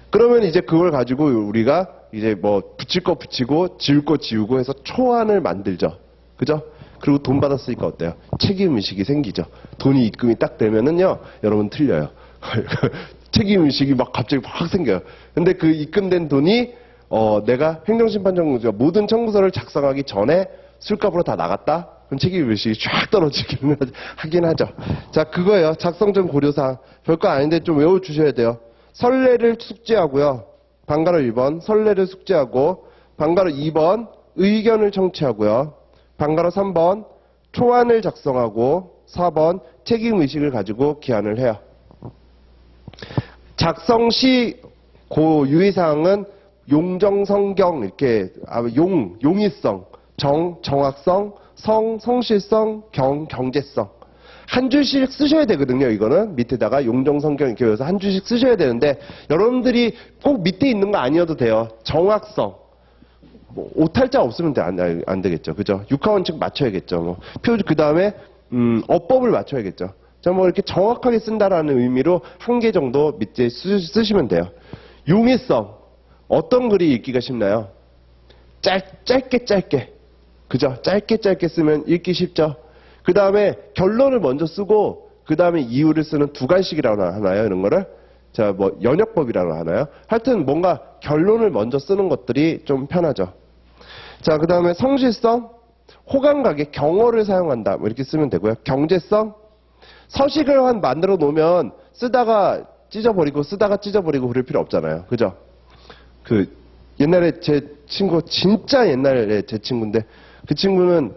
그러면 이제 그걸 가지고 우리가 이제 뭐 붙일 거 붙이고 지울 거 지우고 해서 초안을 만들죠. 그죠? 그리고 돈 받았으니까 어때요? 책임의식이 생기죠. 돈이 입금이 딱 되면은요, 여러분 틀려요. 책임의식이 막 갑자기 확 생겨요. 근데 그 입금된 돈이 내가 행정심판청구조 모든 청구서를 작성하기 전에 술값으로 다 나갔다? 그럼 책임의식이 쫙 떨어지긴 하긴 하죠. 자, 그거예요. 작성 전 고려사항. 별거 아닌데 좀 외워주셔야 돼요. 선례를 숙지하고요. 방가로 1번 선례를 숙지하고 방가로 2번 의견을 청취하고요. 방가로 3번 초안을 작성하고 4번 책임의식을 가지고 기한을 해요. 작성 시 유의사항은 용정성경 이렇게 용의성, 정확성, 성실성, 경제성 한 줄씩 쓰셔야 되거든요. 이거는 밑에다가 용정성경 이렇게 해서 한 줄씩 쓰셔야 되는데 여러분들이 꼭 밑에 있는 거 아니어도 돼요. 정확성 뭐 오탈자 없으면 안 되겠죠. 그죠? 육하원칙 맞춰야겠죠. 뭐 그 다음에 어법을 맞춰야겠죠. 자, 뭐 이렇게 정확하게 쓴다라는 의미로 한 개 정도 밑에 쓰시면 돼요. 용의성 어떤 글이 읽기가 쉽나요? 짧게 그죠? 짧게 쓰면 읽기 쉽죠. 그 다음에 결론을 먼저 쓰고 그 다음에 이유를 쓰는 두관식이라고 하나요? 이런 거를 자, 뭐 연역법이라고 하나요? 하여튼 뭔가 결론을 먼저 쓰는 것들이 좀 편하죠. 자, 그 다음에 성실성, 호감가게, 경어를 사용한다. 뭐 이렇게 쓰면 되고요. 경제성, 서식을 만들어 놓으면 쓰다가 찢어버리고 그럴 필요 없잖아요. 그죠? 옛날에 제 친구, 진짜 옛날에 제 친구인데 그 친구는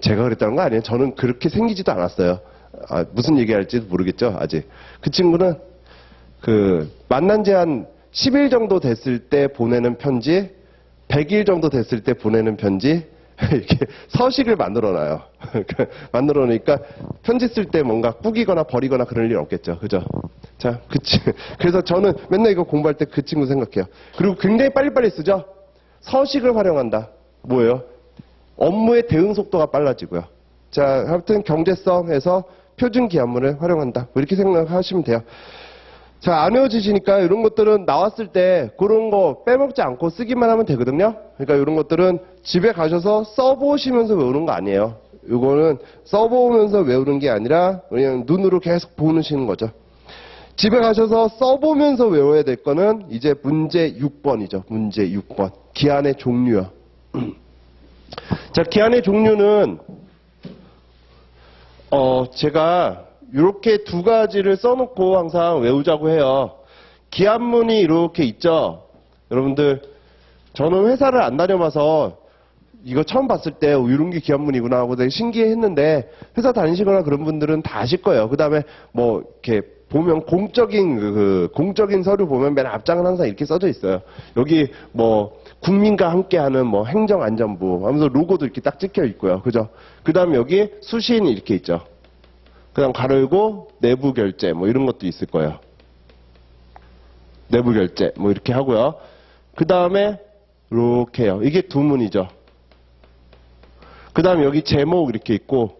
제가 그랬다는 거 아니에요. 저는 그렇게 생기지도 않았어요. 무슨 얘기할지도 모르겠죠, 아직. 그 친구는 만난 지 한 10일 정도 됐을 때 보내는 편지, 100일 정도 됐을 때 보내는 편지, 이렇게 서식을 만들어놔요. 만들어 놓으니까 편지 쓸 때 뭔가 꾸기거나 버리거나 그럴 일 없겠죠. 그죠? 자, 그래서 저는 맨날 이거 공부할 때 그 친구 생각해요. 그리고 굉장히 빨리빨리 쓰죠? 서식을 활용한다. 뭐예요? 업무의 대응 속도가 빨라지고요. 자, 아무튼 경제성에서 표준 기한문을 활용한다. 뭐 이렇게 생각하시면 돼요. 자, 안 외워지시니까 이런 것들은 나왔을 때 그런 거 빼먹지 않고 쓰기만 하면 되거든요. 그러니까 이런 것들은 집에 가셔서 써보시면서 외우는 거 아니에요. 이거는 써보면서 외우는 게 아니라 그냥 눈으로 계속 보시는 거죠. 집에 가셔서 써보면서 외워야 될 거는 이제 문제 6번이죠. 문제 6번. 기한의 종류요. 자, 기한의 종류는 제가 이렇게 두 가지를 써놓고 항상 외우자고 해요. 기한문이 이렇게 있죠. 여러분들 저는 회사를 안 다녀봐서 이거 처음 봤을 때 이런 게 기한문이구나 하고 되게 신기했는데 회사 다니시거나 그런 분들은 다 아실 거예요. 그 다음에 뭐 이렇게 보면 공적인 서류 보면 맨 앞장은 항상 이렇게 써져 있어요. 여기 뭐 국민과 함께하는 뭐 행정안전부 하면서 로고도 이렇게 딱 찍혀 있고요. 그죠? 그 다음에 여기 수신이 이렇게 있죠. 그다음 가로 열고 내부 결제 뭐 이런 것도 있을 거예요. 내부 결제 뭐 이렇게 하고요. 그 다음에 이렇게 해요. 이게 두문이죠. 그 다음에 여기 제목 이렇게 있고,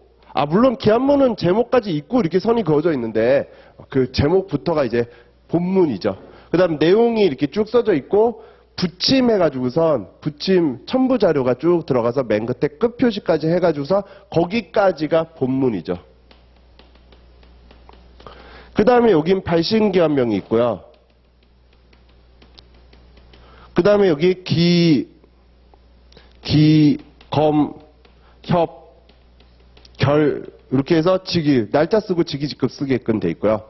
물론 기한문은 제목까지 있고 이렇게 선이 그어져 있는데 그 제목부터가 이제 본문이죠. 그 다음 내용이 이렇게 쭉 써져 있고 붙임 해가지고선 붙임 첨부 자료가 쭉 들어가서 맨 끝에 끝 표시까지 해가지고서 거기까지가 본문이죠. 그 다음에 여긴 발신기한명이 있고요. 그 다음에 여기 검, 결 이렇게 해서 직위 날짜 쓰고 직위 직급 쓰게끔 돼 있고요.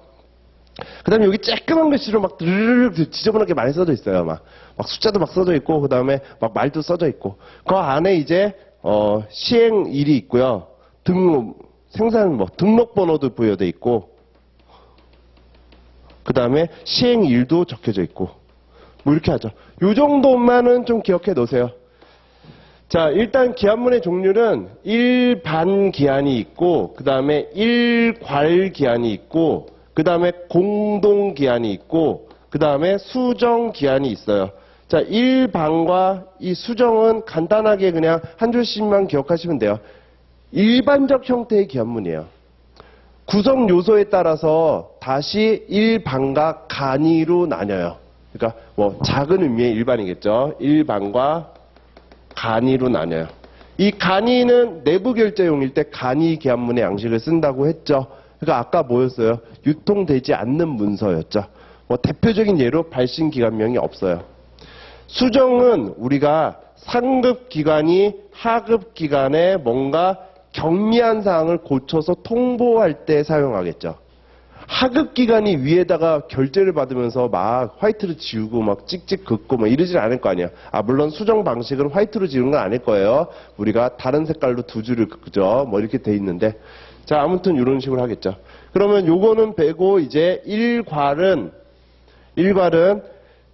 그 다음에 여기 쬐끄만 글씨로 막 드르륵 지저분하게 많이 써져 있어요. 막 숫자도 막 써져 있고 그 다음에 막 말도 써져 있고 그 안에 이제 시행일이 있고요. 등록번호도 부여돼 있고 그 다음에 시행일도 적혀져 있고 뭐 이렇게 하죠. 요 정도만은 좀 기억해 놓으세요. 자, 일단 기한문의 종류는 일반 기한이 있고 그 다음에 일괄 기한이 있고 그 다음에 공동 기한이 있고 그 다음에 수정 기한이 있어요. 자, 일반과 이 수정은 간단하게 그냥 한 줄씩만 기억하시면 돼요. 일반적 형태의 기한문이에요. 구성 요소에 따라서 다시 일반과 간이로 나뉘어요. 그러니까 뭐 작은 의미의 일반이겠죠. 일반과 간이로 나뉘어요. 이 간이는 내부 결제용일 때 간이 기한문의 양식을 쓴다고 했죠. 그러니까 아까 뭐였어요? 유통되지 않는 문서였죠. 뭐 대표적인 예로 발신기간명이 없어요. 수정은 우리가 상급 기관이 하급 기관에 뭔가 경미한 사항을 고쳐서 통보할 때 사용하겠죠. 하급 기관이 위에다가 결제를 받으면서 막 화이트로 지우고 막 찍찍 긋고 막 이러진 않을 거 아니에요. 물론 수정 방식은 화이트로 지우는 건 아닐 거예요. 우리가 다른 색깔로 두 줄을 긋죠. 뭐 이렇게 돼 있는데. 자, 아무튼 이런 식으로 하겠죠. 그러면 요거는 빼고 이제 일괄은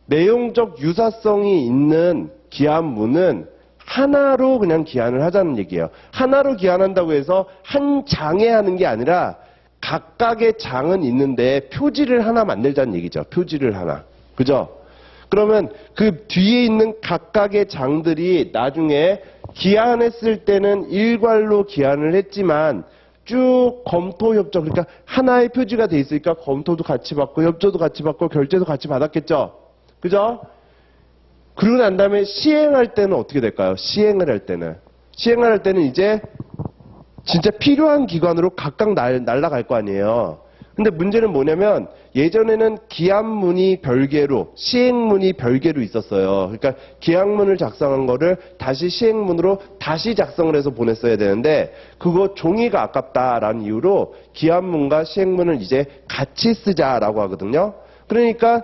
내용적 유사성이 있는 기한문은 하나로 그냥 기한을 하자는 얘기예요. 하나로 기한한다고 해서 한 장에 하는 게 아니라 각각의 장은 있는데 표지를 하나 만들자는 얘기죠. 표지를 하나. 그죠? 그러면 그 뒤에 있는 각각의 장들이 나중에 기한했을 때는 일괄로 기한을 했지만 쭉 검토 협조, 그러니까 하나의 표지가 돼 있으니까 검토도 같이 받고 협조도 같이 받고 결제도 같이 받았겠죠. 그죠? 그러고 난 다음에 시행할 때는 어떻게 될까요? 시행을 할 때는 이제 진짜 필요한 기관으로 각각 날아갈 거 아니에요. 근데 문제는 뭐냐면 예전에는 기한문이 별개로 시행문이 별개로 있었어요. 그러니까 기한문을 작성한 거를 다시 시행문으로 다시 작성을 해서 보냈어야 되는데 그거 종이가 아깝다라는 이유로 기한문과 시행문을 이제 같이 쓰자라고 하거든요. 그러니까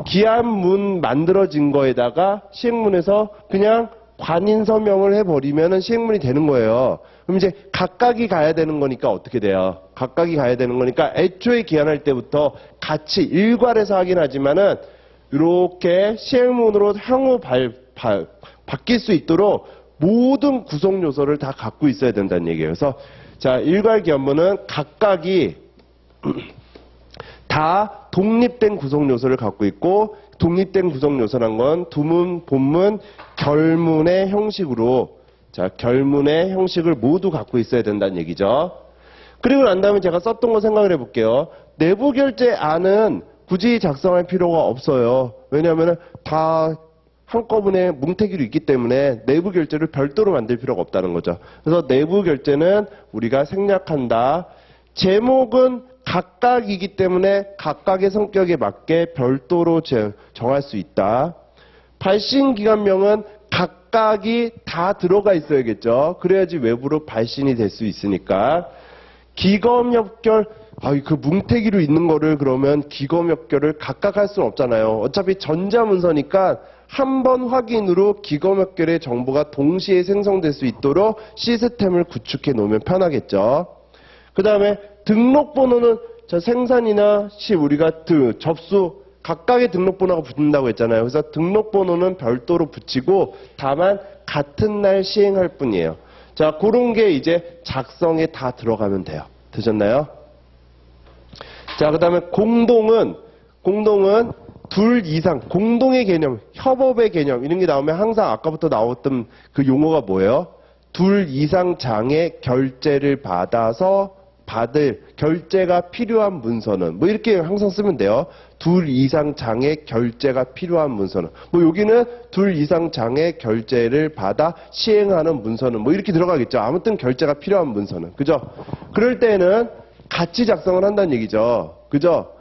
기한문 만들어진 거에다가 시행문에서 그냥 관인 서명을 해버리면 시행문이 되는 거예요. 그럼 이제 각각이 가야 되는 거니까 어떻게 돼요? 각각이 가야 되는 거니까 애초에 기한할 때부터 같이 일괄해서 하긴 하지만은 이렇게 시행문으로 향후 바뀔 수 있도록 모든 구성 요소를 다 갖고 있어야 된다는 얘기예요. 그래서 자, 일괄 기한문은 각각이 다 독립된 구성 요소를 갖고 있고 독립된 구성 요소란 건 두문, 본문, 결문의 형식으로 결문의 형식을 모두 갖고 있어야 된다는 얘기죠. 그리고 난 다음에 제가 썼던 거 생각을 해볼게요. 내부 결제안은 굳이 작성할 필요가 없어요. 왜냐하면 다 한꺼번에 뭉태기로 있기 때문에 내부 결제를 별도로 만들 필요가 없다는 거죠. 그래서 내부 결제는 우리가 생략한다. 제목은 각각이기 때문에 각각의 성격에 맞게 별도로 정할 수 있다. 발신기간명은 각각이 다 들어가 있어야겠죠. 그래야지 외부로 발신이 될 수 있으니까. 기검협결, 그 뭉태기로 있는 거를 그러면 기검협결을 각각 할 수는 없잖아요. 어차피 전자문서니까 한 번 확인으로 기검협결의 정보가 동시에 생성될 수 있도록 시스템을 구축해 놓으면 편하겠죠. 그 다음에 등록번호는 생산이나 우리가 접수 각각의 등록번호가 붙는다고 했잖아요. 그래서 등록번호는 별도로 붙이고 다만 같은 날 시행할 뿐이에요. 자, 그런 게 이제 작성에 다 들어가면 돼요. 되셨나요? 자, 그 다음에 공동은 둘 이상, 공동의 개념, 협업의 개념, 이런 게 나오면 항상 아까부터 나왔던 그 용어가 뭐예요? 둘 이상 장의 결제를 받아서 받을 결제가 필요한 문서는 뭐 이렇게 항상 쓰면 돼요. 둘 이상 장의 결제가 필요한 문서는 뭐 여기는 둘 이상 장의 결제를 받아 시행하는 문서는 뭐 이렇게 들어가겠죠. 아무튼 결제가 필요한 문서는 그죠? 그럴 때는 같이 작성을 한다는 얘기죠. 그죠?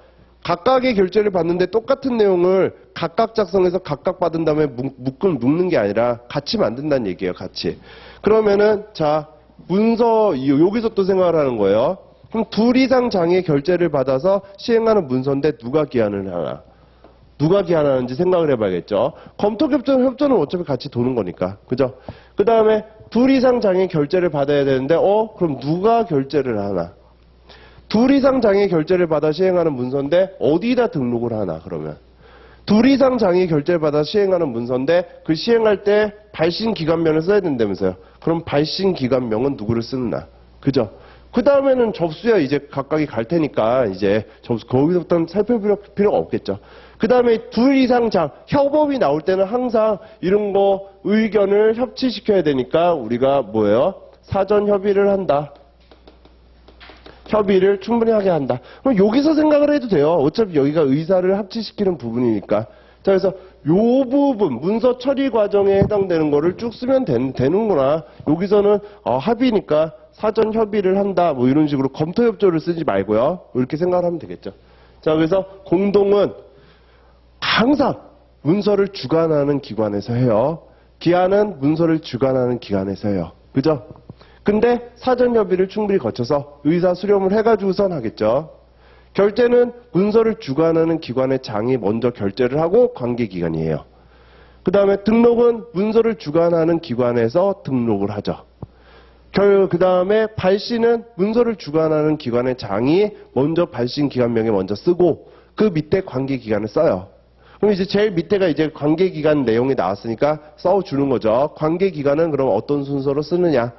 각각의 결제를 받는데 똑같은 내용을 각각 작성해서 각각 받은 다음에 묶는 게 아니라 같이 만든다는 얘기예요. 같이. 그러면은 자 문서 여기서 또 생각을 하는 거예요. 그럼 둘 이상 장의 결제를 받아서 시행하는 문서인데 누가 기한을 하나? 누가 기한하는지 생각을 해봐야겠죠. 검토협조는 어차피 같이 도는 거니까. 그죠? 그 다음에 둘 이상 장의 결제를 받아야 되는데 그럼 누가 결제를 하나? 둘 이상 장의 결제를 받아 시행하는 문서인데 어디다 등록을 하나 그러면? 둘 이상 장의 결제를 받아 시행하는 문서인데 그 시행할 때 발신기관명을 써야 된다면서요. 그럼 발신기관명은 누구를 쓰느냐? 그죠? 그 다음에는 접수야 이제 각각이 갈 테니까 이제 접수 거기서부터는 살펴볼 필요가 없겠죠. 그 다음에 둘 이상 장 협업이 나올 때는 항상 이런 거 의견을 협치시켜야 되니까 우리가 뭐예요? 사전 협의를 한다. 협의를 충분히 하게 한다. 그럼 여기서 생각을 해도 돼요. 어차피 여기가 의사를 합치시키는 부분이니까. 자, 그래서 요 부분, 문서 처리 과정에 해당되는 거를 쭉 쓰면 되는구나. 여기서는 합의니까 사전 협의를 한다. 뭐 이런 식으로 검토협조를 쓰지 말고요. 이렇게 생각을 하면 되겠죠. 자, 그래서 공동은 항상 문서를 주관하는 기관에서 해요. 기한은 문서를 주관하는 기관에서 해요. 그죠? 근데 사전 협의를 충분히 거쳐서 의사 수렴을 해가지고선 하겠죠. 결제는 문서를 주관하는 기관의 장이 먼저 결제를 하고 관계기관이에요. 그 다음에 등록은 문서를 주관하는 기관에서 등록을 하죠. 그 다음에 발신은 문서를 주관하는 기관의 장이 먼저 발신기관명에 먼저 쓰고 그 밑에 관계기관을 써요. 그럼 이제 제일 밑에가 이제 관계기관 내용이 나왔으니까 써주는 거죠. 관계기관은 그럼 어떤 순서로 쓰느냐?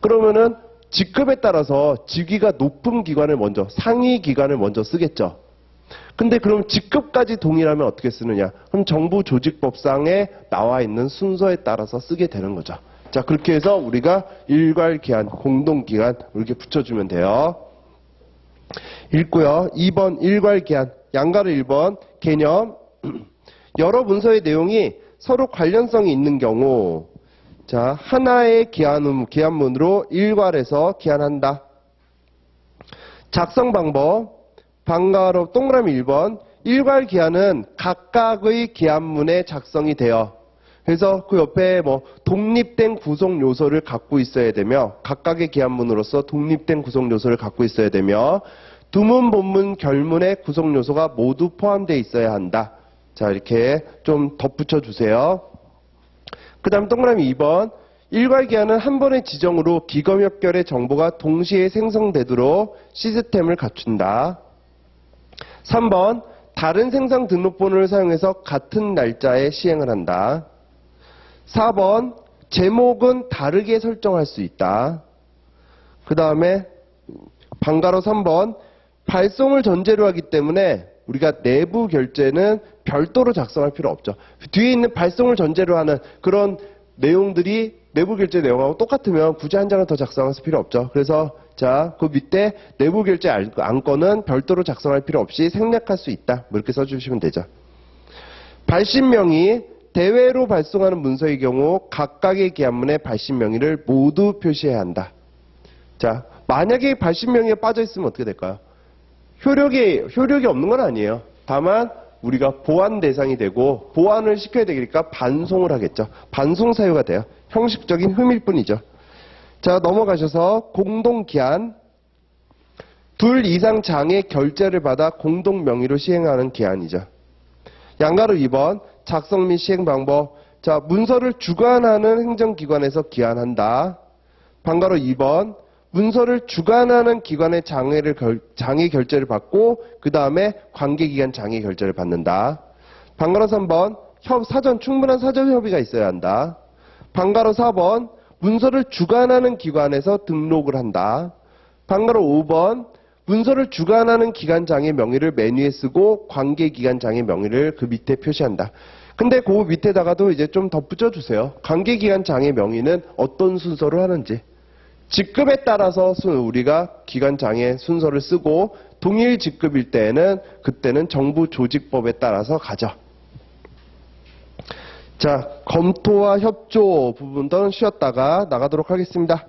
그러면은 직급에 따라서 직위가 높은 기관을 먼저 상위 기관을 먼저 쓰겠죠. 근데 그럼 직급까지 동일하면 어떻게 쓰느냐? 그럼 정부 조직법상에 나와 있는 순서에 따라서 쓰게 되는 거죠. 자, 그렇게 해서 우리가 일괄기한, 공동기한 이렇게 붙여주면 돼요. 읽고요. 2번 일괄기한, 양가로 1번 개념. 여러 문서의 내용이 서로 관련성이 있는 경우 자, 하나의 기한문으로 일괄해서 기한한다. 작성 방법, 방가로 동그라미 1번, 일괄 기한은 각각의 기한문에 작성이 돼요. 그래서 그 옆에 뭐 독립된 구성 요소를 갖고 있어야 되며, 각각의 기한문으로서 독립된 구성 요소를 갖고 있어야 되며, 두문, 본문, 결문의 구성 요소가 모두 포함되어 있어야 한다. 자, 이렇게 좀 덧붙여 주세요. 그 다음 동그라미 2번 일괄기한은 한 번의 지정으로 기검역결의 정보가 동시에 생성되도록 시스템을 갖춘다. 3번 다른 생성 등록번호를 사용해서 같은 날짜에 시행을 한다. 4번 제목은 다르게 설정할 수 있다. 그 다음에 방가로 3번 발송을 전제로 하기 때문에 우리가 내부 결제는 별도로 작성할 필요 없죠. 뒤에 있는 발송을 전제로 하는 그런 내용들이 내부 결제 내용하고 똑같으면 굳이 한 장을 더 작성할 필요 없죠. 그래서 자, 그 밑에 내부 결제 안건은 별도로 작성할 필요 없이 생략할 수 있다. 뭐 이렇게 써주시면 되죠. 발신 명의 대외로 발송하는 문서의 경우 각각의 기한문에 발신 명의를 모두 표시해야 한다. 자, 만약에 발신 명의가 빠져 있으면 어떻게 될까요? 효력이 없는 건 아니에요. 다만 우리가 보안 대상이 되고 보안을 시켜야 되니까 반송을 하겠죠. 반송 사유가 돼요. 형식적인 흠일 뿐이죠. 자, 넘어가셔서 공동기한. 둘 이상 장의 결제를 받아 공동 명의로 시행하는 기한이죠. 양가로 2번 작성 및 시행 방법. 자, 문서를 주관하는 행정기관에서 기한한다. 방가로 2번 문서를 주관하는 기관의 장의 결제를 받고 그 다음에 관계기관 장의 결제를 받는다. 방가로 3번 충분한 사전 협의가 있어야 한다. 방가로 4번 문서를 주관하는 기관에서 등록을 한다. 방가로 5번 문서를 주관하는 기관장의 명의를 맨 위에 쓰고 관계기관장의 명의를 그 밑에 표시한다. 근데 그 밑에다가도 이제 좀 덧붙여 주세요. 관계기관장의 명의는 어떤 순서로 하는지. 직급에 따라서 우리가 기관장의 순서를 쓰고 동일 직급일 때에는 그때는 정부 조직법에 따라서 가죠. 자, 검토와 협조 부분도 쉬었다가 나가도록 하겠습니다.